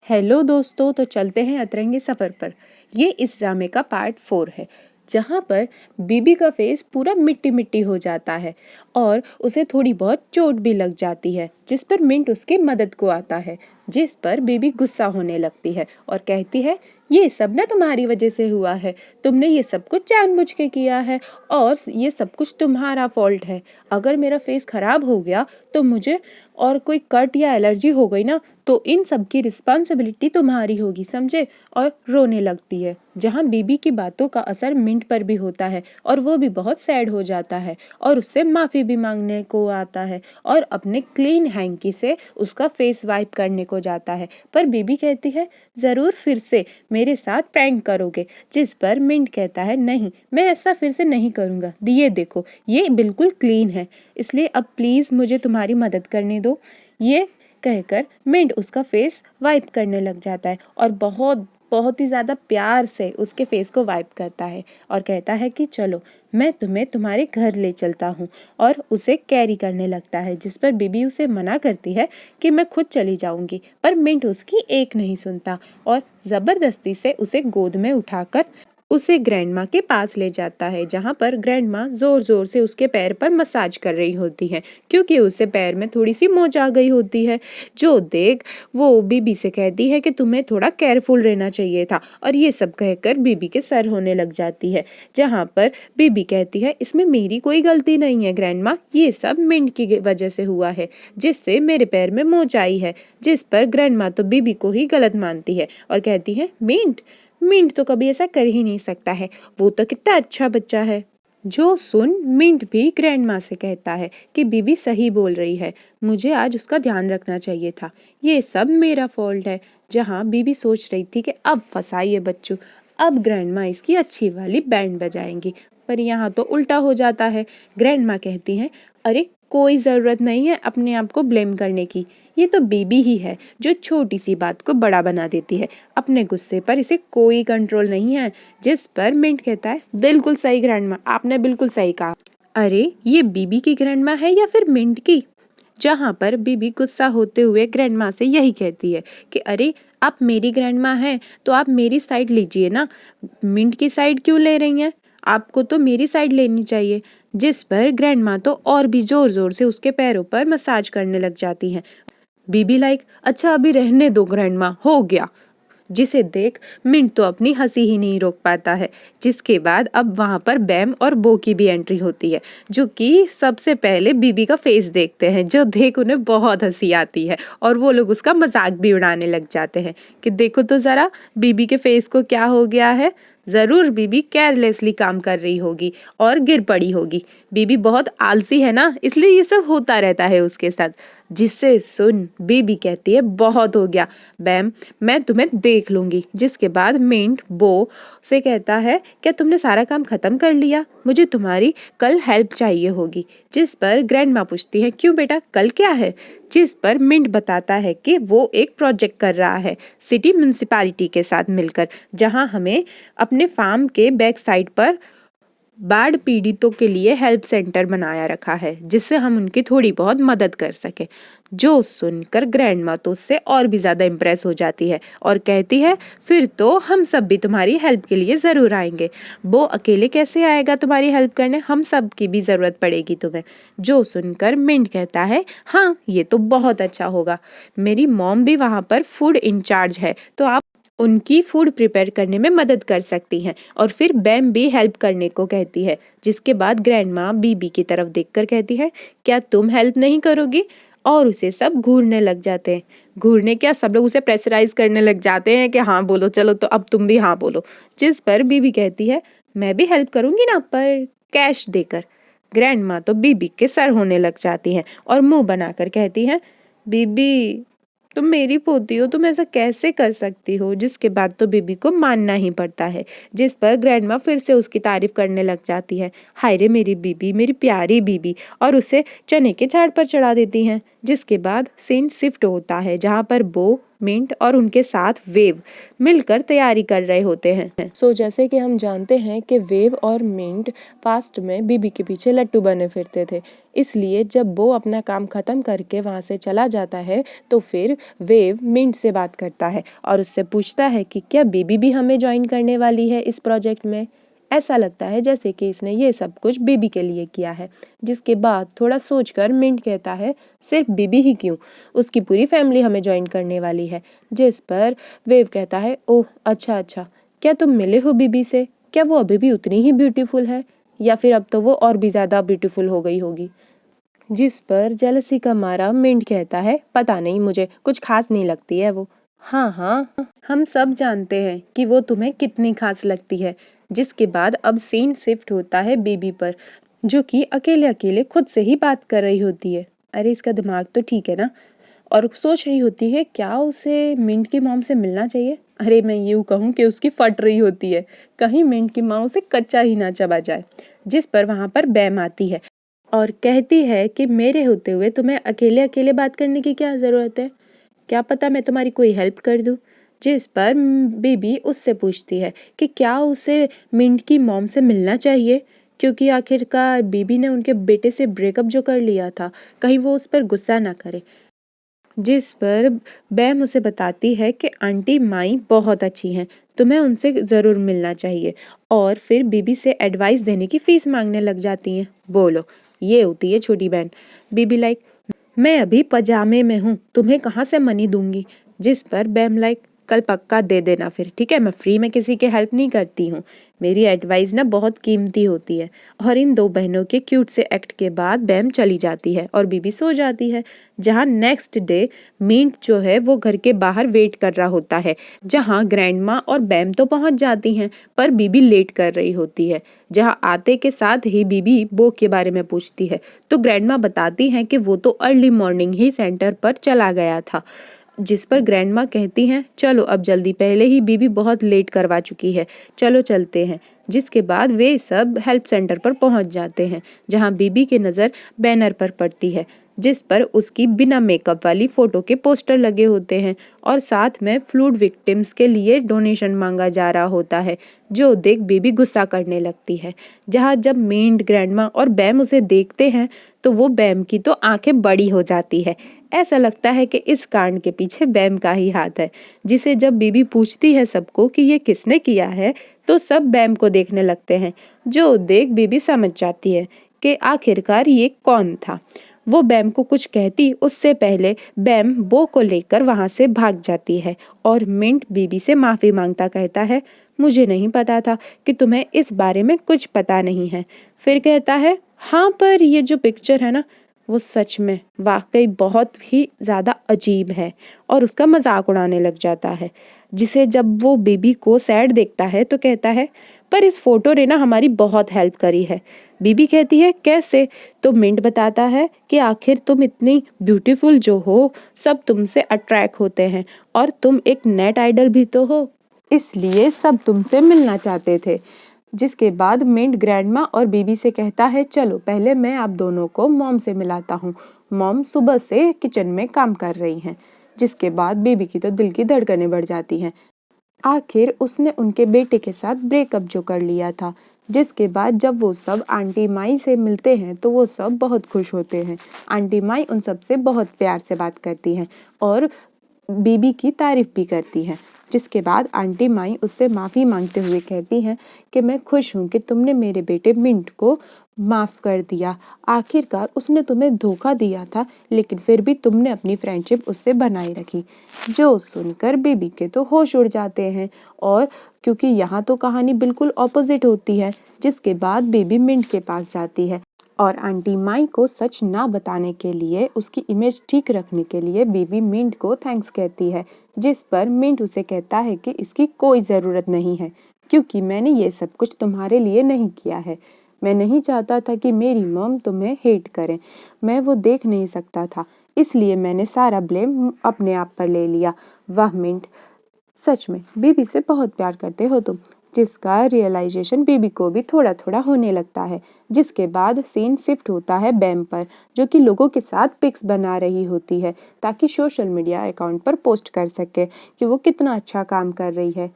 Hello दोस्तों, तो चलते हैं अतरंगी सफ़र पर। ये इस ड्रामे का पार्ट 4 है, जहाँ पर बीबी का फेस पूरा मिट्टी मिट्टी हो जाता है और उसे थोड़ी बहुत चोट भी लग जाती है, जिस पर मिंट उसकी मदद को आता है। जिस पर बीबी गुस्सा होने लगती है और कहती है, ये सब ना तुम्हारी वजह से हुआ है। तुमने ये सब कुछ जानबूझ के किया है और ये सब कुछ तुम्हारा फॉल्ट है। अगर मेरा फेस खराब हो गया तो मुझे और कोई कट या एलर्जी हो गई ना, तो इन सब की रिस्पॉन्सिबिलिटी तुम्हारी होगी, समझे। और रोने लगती है, जहाँ बीबी की बातों का असर मिंट पर भी होता है और वो भी बहुत सैड हो जाता है और उससे माफ़ी भी मांगने को आता है और अपने क्लीन हैंकी से उसका फेस वाइप करने को जाता है। पर बीबी कहती है, ज़रूर फिर से मेरे साथ प्रैंक करोगे। जिस पर मिंट कहता है, नहीं, मैं ऐसा फिर से नहीं करूँगा। ये देखो, ये बिल्कुल क्लीन है, इसलिए अब प्लीज़ मुझे तुम्हारी मदद करने दो। ये कहकर मिंट उसका फेस वाइप करने लग जाता है और बहुत बहुत ही ज़्यादा प्यार से उसके फेस को वाइप करता है और कहता है कि चलो मैं तुम्हें तुम्हारे घर ले चलता हूँ, और उसे कैरी करने लगता है। जिस पर बीबी उसे मना करती है कि मैं खुद चली जाऊँगी, पर मिंट उसकी एक नहीं सुनता और ज़बरदस्ती से उसे गोद में उठाकर उसे ग्रैंडमा के पास ले जाता है, जहाँ पर ग्रैंडमा जोर जोर से उसके पैर पर मसाज कर रही होती है, क्योंकि उससे पैर में थोड़ी सी मोच आ गई होती है। जो देख वो बीबी से कहती है कि तुम्हें थोड़ा केयरफुल रहना चाहिए था, और ये सब कहकर बीबी के सर होने लग जाती है। जहाँ पर बीबी कहती है, इसमें मेरी कोई गलती नहीं है ग्रैंडमा, ये सब मिंट की वजह से हुआ है, जिससे मेरे पैर में मोच आई है। जिस पर ग्रैंडमा तो बीबी को ही गलत मानती है और कहती है, मिंट मिंट तो कभी ऐसा कर ही नहीं सकता है, वो तो कितना अच्छा बच्चा है। जो सुन मिंट भी ग्रैंडमा से कहता है कि बीबी सही बोल रही है, मुझे आज उसका ध्यान रखना चाहिए था, ये सब मेरा फॉल्ट है। जहाँ बीबी सोच रही थी कि अब फंसाइए बच्चों, अब ग्रैंडमा इसकी अच्छी वाली बैंड बजाएंगी, पर यहाँ तो उल्टा हो जाता है। ग्रैंडमा कहती हैं, अरे कोई ज़रूरत नहीं है अपने आप को ब्लेम करने की, ये तो बेबी ही है जो छोटी सी बात को बड़ा बना देती है, अपने गुस्से पर इसे कोई कंट्रोल नहीं है। जिस पर मिंट कहता है, बिल्कुल सही ग्रैंडमा, आपने बिल्कुल सही कहा। अरे ये बीबी की ग्रैंडमा है या फिर मिंट की? जहाँ पर बीबी गुस्सा होते हुए ग्रैंडमा से यही कहती है कि अरे आप मेरी ग्रैंडमा हैं तो आप मेरी साइड लीजिए ना, मिंट की साइड क्यों ले रही हैं? आपको तो मेरी साइड लेनी चाहिए। जिस पर ग्रैंडमा तो और भी जोर जोर से उसके पैरों पर मसाज करने लग जाती हैं। बीबी लाइक, अच्छा अभी रहने दो ग्रैंडमा, हो गया। जिसे देख मिंट तो अपनी हंसी ही नहीं रोक पाता है। जिसके बाद अब वहाँ पर बैम और बो की भी एंट्री होती है, जो कि सबसे पहले बीबी का फेस देखते हैं, जो देख उन्हें बहुत हंसी आती है और वो लोग उसका मजाक भी उड़ाने लग जाते हैं कि देखो तो ज़रा बीबी के फेस को क्या हो गया है। ज़रूर बीबी केयरलेसली काम कर रही होगी और गिर पड़ी होगी। बीबी बहुत आलसी है ना, इसलिए ये सब होता रहता है उसके साथ। जिससे सुन बीबी कहती है, बहुत हो गया बैम, मैं तुम्हें देख लूंगी। जिसके बाद मिंट बो से कहता है, क्या तुमने सारा काम खत्म कर लिया? मुझे तुम्हारी कल हेल्प चाहिए होगी। जिस पर ग्रैंडमा पूछती है, क्यों बेटा, कल क्या है? जिस पर मिंट बताता है कि वो एक प्रोजेक्ट कर रहा है सिटी म्यूनिसिपैलिटी के साथ मिलकर, जहां हमें अपने फार्म के बैक साइड पर बाढ़ पीड़ितों के लिए हेल्प सेंटर बनाया रखा है, जिससे हम उनकी थोड़ी बहुत मदद कर सकें। जो सुनकर ग्रैंडमा तो उससे और भी ज़्यादा इम्प्रेस हो जाती है और कहती है, फिर तो हम सब भी तुम्हारी हेल्प के लिए ज़रूर आएंगे। वो अकेले कैसे आएगा तुम्हारी हेल्प करने, हम सब की भी ज़रूरत पड़ेगी तुम्हें। जो सुनकर मिंट कहता है, हाँ ये तो बहुत अच्छा होगा, मेरी मॉम भी वहाँ पर फूड इंचार्ज है, तो आप उनकी फूड प्रिपेयर करने में मदद कर सकती हैं। और फिर बैम भी हेल्प करने को कहती है। जिसके बाद ग्रैंडमा बीबी की तरफ देखकर कहती है, क्या तुम हेल्प नहीं करोगी? और उसे सब घूरने लग जाते हैं। घूरने क्या, सब लोग उसे प्रेशराइज करने लग जाते हैं कि हाँ बोलो, चलो तो अब तुम भी हाँ बोलो। जिस पर बीबी कहती है, मैं भी हेल्प करूंगी ना, पर कैश देकर। ग्रैंडमा तो बीबी के सर होने लग जाती हैं और मुंह बनाकर कहती हैं, बीबी तुम मेरी पोती हो, तुम ऐसा कैसे कर सकती हो? जिसके बाद तो बीबी को मानना ही पड़ता है। जिस पर ग्रैंडमा फिर से उसकी तारीफ करने लग जाती है, हाय रे मेरी बीबी, मेरी प्यारी बीबी, और उसे चने के झाड़ पर चढ़ा देती हैं। जिसके बाद सीन शिफ्ट होता है, जहाँ पर बो मिंट और उनके साथ वेव मिलकर तैयारी कर रहे होते हैं। जैसे कि हम जानते हैं कि वेव और मिंट पास्ट में बीबी के पीछे लट्टू बने फिरते थे, इसलिए जब वो अपना काम खत्म करके वहाँ से चला जाता है तो फिर वेव मिंट से बात करता है और उससे पूछता है कि क्या बीबी भी हमें ज्वाइन करने वाली है इस प्रोजेक्ट में। ऐसा लगता है जैसे कि इसने ये सब कुछ बीबी के लिए किया है। जिसके बाद थोड़ा सोचकर मिंट कहता है सिर्फ बीबी ही क्यों, उसकी पूरी फैमिली हमें ज्वाइन करने वाली है। जिस पर वेव कहता है ओह अच्छा अच्छा, क्या तुम मिले हो बीबी से? क्या वो अभी भी उतनी ही ब्यूटीफुल है या फिर अब तो वो और भी ज़्यादा ब्यूटीफुल हो गई होगी? जिस पर जेलसी का मारा मिंट कहता है पता नहीं, मुझे कुछ खास नहीं लगती है वो। हाँ हाँ, हम सब जानते हैं कि वो तुम्हें कितनी खास लगती है। जिसके बाद अब सीन शिफ्ट होता है बेबी पर, जो कि अकेले अकेले खुद से ही बात कर रही होती है। अरे इसका दिमाग तो ठीक है ना। और सोच रही होती है क्या उसे मिंट की मॉम से मिलना चाहिए। अरे मैं यूँ कहूँ कि उसकी फट रही होती है, कहीं मिंट की माँ उसे कच्चा ही ना चबा जाए। जिस पर वहाँ पर बैम आती है और कहती है कि मेरे होते हुए तुम्हें अकेले अकेले बात करने की क्या ज़रूरत है, क्या पता मैं तुम्हारी कोई हेल्प कर दूँ। जिस पर बेबी उससे पूछती है कि क्या उसे मिंट की मॉम से मिलना चाहिए, क्योंकि आखिरकार बेबी ने उनके बेटे से ब्रेकअप जो कर लिया था, कहीं वो उस पर गुस्सा ना करे। जिस पर बैम उसे बताती है कि आंटी माई बहुत अच्छी हैं, तुम्हें उनसे ज़रूर मिलना चाहिए। और फिर बीबी से एडवाइस देने की फ़ीस मांगने लग जाती हैं। बोलो, ये होती है छोटी बहन। बीबी लाइक मैं अभी पजामे में हूँ, तुम्हें कहाँ से मनी दूंगी। जिस पर बैम लाइक कल पक्का दे देना फिर, ठीक है? मैं फ्री में किसी के हेल्प नहीं करती हूँ, मेरी एडवाइस ना बहुत कीमती होती है। और इन दो बहनों के क्यूट से एक्ट के बाद बैम चली जाती है और बीबी सो जाती है। जहाँ नेक्स्ट डे मिंट जो है वो घर के बाहर वेट कर रहा होता है, जहाँ ग्रैंडमा और बैम तो पहुँच जाती हैं पर बीबी लेट कर रही होती है। जहाँ आते के साथ ही बीबी बो के बारे में पूछती है तो ग्रैंडमा बताती हैं कि वो तो अर्ली मॉर्निंग ही सेंटर पर चला गया था। जिस पर ग्रैंडमा कहती हैं चलो अब जल्दी, पहले ही बीबी बहुत लेट करवा चुकी है, चलो चलते हैं। जिसके बाद वे सब हेल्प सेंटर पर पहुंच जाते हैं, जहां बीबी की नज़र बैनर पर पड़ती है जिस पर उसकी बिना मेकअप वाली फ़ोटो के पोस्टर लगे होते हैं और साथ में फ्लूड विक्टिम्स के लिए डोनेशन मांगा जा रहा होता है, जो देख बेबी गुस्सा करने लगती है। जहाँ जब मिंट, ग्रैंडमा और बैम उसे देखते हैं तो वो बैम की तो आंखें बड़ी हो जाती है। ऐसा लगता है कि इस कांड के पीछे बैम का ही हाथ है, जिसे जब बेबी पूछती है सबको कि ये किसने किया है तो सब बैम को देखने लगते हैं, जो देख बेबी समझ जाती है कि आखिरकार ये कौन था। वो बैम को कुछ कहती उससे पहले बैम बो को लेकर वहां से भाग जाती है और मिंट बीबी से माफ़ी मांगता कहता है मुझे नहीं पता था कि तुम्हें इस बारे में कुछ पता नहीं है। फिर कहता है हाँ पर ये जो पिक्चर है ना वो सच में वाकई बहुत ही ज़्यादा अजीब है और उसका मजाक उड़ाने लग जाता है। जिसे जब वो बेबी को सैड देखता है तो कहता है पर इस फोटो ने ना हमारी बहुत हेल्प करी है। बीबी कहती है कैसे? तो मिंट बताता है कि आखिर तुम इतनी ब्यूटीफुल जो हो सब तुमसे अट्रैक्ट होते हैं और तुम एक नेट आइडल भी तो हो, इसलिए सब तुमसे मिलना चाहते थे। जिसके बाद मिंट ग्रैंडमा और बीबी से कहता है चलो पहले मैं आप दोनों को मॉम से मिलाता हूँ, मॉम सुबह से किचन में काम कर रही हैं। जिसके बाद बेबी की तो दिल की धड़कनें बढ़ जाती हैं, आखिर उसने उनके बेटे के साथ ब्रेकअप जो कर लिया था। जिसके बाद जब वो सब आंटी माई से मिलते हैं तो वो सब बहुत खुश होते हैं। आंटी माई उन सब से बहुत प्यार से बात करती हैं और बीबी की तारीफ भी करती हैं। जिसके बाद आंटी माई उससे माफ़ी मांगते हुए कहती हैं कि मैं खुश हूँ कि तुमने मेरे बेटे मिंट को माफ़ कर दिया, आखिरकार उसने तुम्हें धोखा दिया था लेकिन फिर भी तुमने अपनी फ्रेंडशिप उससे बनाए रखी। जो सुनकर बेबी के तो होश उड़ जाते हैं और क्योंकि यहाँ तो कहानी बिल्कुल ऑपोजिट होती है। जिसके बाद बेबी मिंट के पास जाती है और आंटी माई को सच ना बताने के लिए, उसकी इमेज ठीक रखने के लिए बेबी मिंट को थैंक्स कहती है। जिस पर मिंट उसे कहता है कि इसकी कोई ज़रूरत नहीं है क्योंकि मैंने ये सब कुछ तुम्हारे लिए नहीं किया है। मैं नहीं चाहता था कि मेरी मॉम तुम्हें हेट करें, मैं वो देख नहीं सकता था, इसलिए मैंने सारा ब्लेम अपने आप पर ले लिया। वाह मिंट, सच में बीबी से बहुत प्यार करते हो तुम। जिसका रियलाइजेशन बीबी को भी थोड़ा थोड़ा होने लगता है। जिसके बाद सीन शिफ्ट होता है बैम पर, जो कि लोगों के साथ पिक्स बना रही होती है ताकि सोशल मीडिया अकाउंट पर पोस्ट कर सके कि वो कितना अच्छा काम कर रही है।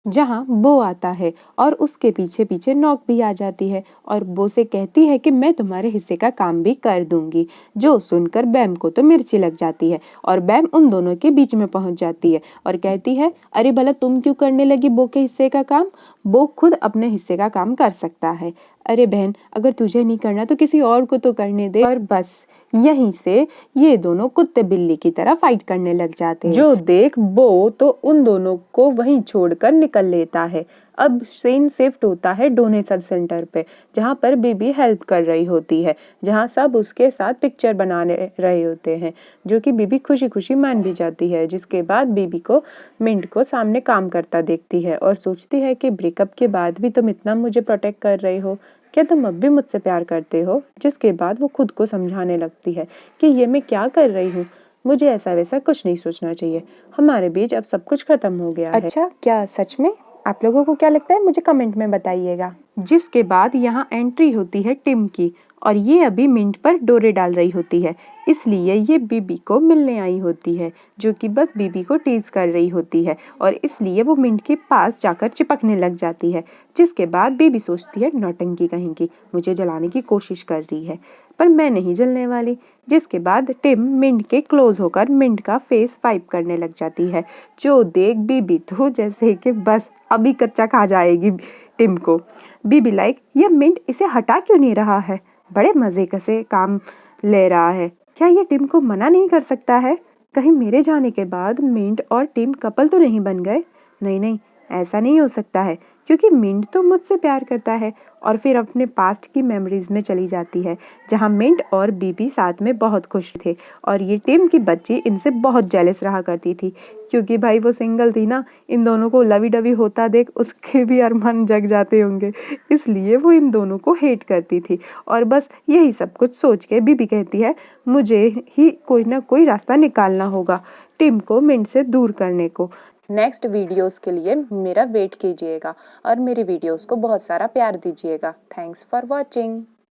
जहाँ बो आता है और उसके पीछे पीछे नॉक भी आ जाती है और बो से कहती है कि मैं तुम्हारे हिस्से का काम भी कर दूंगी। जो सुनकर बैम को तो मिर्ची लग जाती है और बैम उन दोनों के बीच में पहुंच जाती है और कहती है, अरे भला तुम क्यों करने लगी बो के हिस्से का काम? बो खुद अपने हिस्से का काम कर सकता है। अरे बहन, अगर तुझे नहीं करना तो किसी और को तो करने दे। और बस यहीं से ये दोनों कुत्ते बिल्ली की तरह फाइट करने लग जाते हैं। जो देख बो तो उन दोनों को वहीं छोड़कर निकल लेता है। अब सीन शिफ्ट होता है डोनेशन सेंटर पे, जहाँ पर बीबी हेल्प कर रही होती है, जहाँ सब उसके साथ पिक्चर बनाने रहे होते हैं, जो कि बीबी खुशी खुशी मान भी जाती है। जिसके बाद बीबी को मिंट को सामने काम करता देखती है और सोचती है कि ब्रेकअप के बाद भी तुम इतना मुझे प्रोटेक्ट कर रहे हो, क्या तुम अब भी मुझसे प्यार करते हो? जिसके बाद वो खुद को समझाने लगती है कि ये मैं क्या कर रही हूँ, मुझे ऐसा वैसा कुछ नहीं सोचना चाहिए, हमारे बीच अब सब कुछ खत्म हो गया है। अच्छा, क्या सच में? आप लोगों को क्या लगता है मुझे कमेंट में बताइएगा। जिसके बाद यहाँ एंट्री होती है टिम की और ये अभी मिंट पर डोरे डाल रही होती है, इसलिए ये बीबी को मिलने आई होती है, जो कि बस बीबी को टीज कर रही होती है और इसलिए वो मिंट के पास जाकर चिपकने लग जाती है। जिसके बाद बीबी सोचती है, नौटंकी कहेंगी, मुझे जलाने की कोशिश कर रही है पर मैं नहीं जलने वाली। जिसके बाद टिम मिंट के क्लोज होकर मिंट का फेस वाइप करने लग जाती है। जो देख बीबी तो जैसे कि बस अभी कच्चा खा जाएगी टिम को। बीबी लाइक, ये मिंट इसे हटा क्यों नहीं रहा है? बड़े मजे का से काम ले रहा है, क्या ये टिम को मना नहीं कर सकता है? कहीं मेरे जाने के बाद मिंट और टिम कपल तो नहीं बन गए? नहीं नहीं, ऐसा नहीं हो सकता है, क्योंकि मिंट तो मुझसे प्यार करता है। और फिर अपने पास्ट की मेमोरीज में चली जाती है, जहाँ मिंट और बीबी साथ में बहुत खुश थे और ये टिम की बच्ची इनसे बहुत जेलस रहा करती थी, क्योंकि भाई वो सिंगल थी ना। इन दोनों को लवी डवी होता देख उसके भी अरमान जग जाते होंगे, इसलिए वो इन दोनों को हेट करती थी। और बस यही सब कुछ सोच के बीबी कहती है, मुझे ही कोई ना कोई रास्ता निकालना होगा टिम को मिंट से दूर करने को। नेक्स्ट वीडियोस के लिए मेरा वेट कीजिएगा और मेरी वीडियोस को बहुत सारा प्यार दीजिएगा। Thanks for watching.